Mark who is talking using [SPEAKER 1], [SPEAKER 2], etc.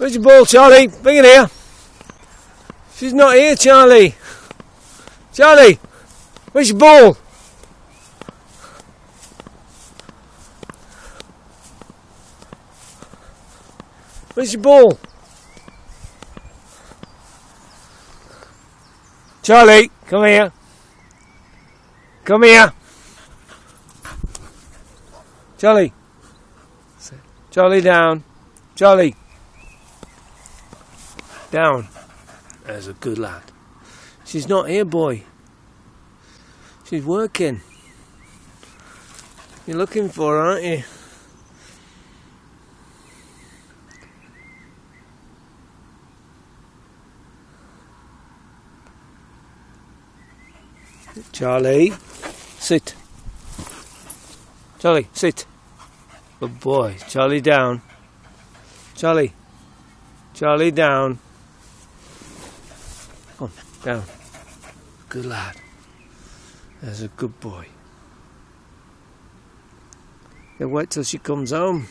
[SPEAKER 1] Where's your ball, Charlie? Bring it here. She's not here, Charlie. Charlie, where's your ball? Where's your ball? Charlie, come here. Come here. Charlie. Charlie, down. Charlie. Down. There's a good lad. She's not here, boy. She's working. You're looking for her, aren't you? Charlie, sit. Charlie, sit. Good boy. Charlie, down. Charlie. Charlie, down. Come on, down. Good lad. There's a good boy. Now wait till she comes home.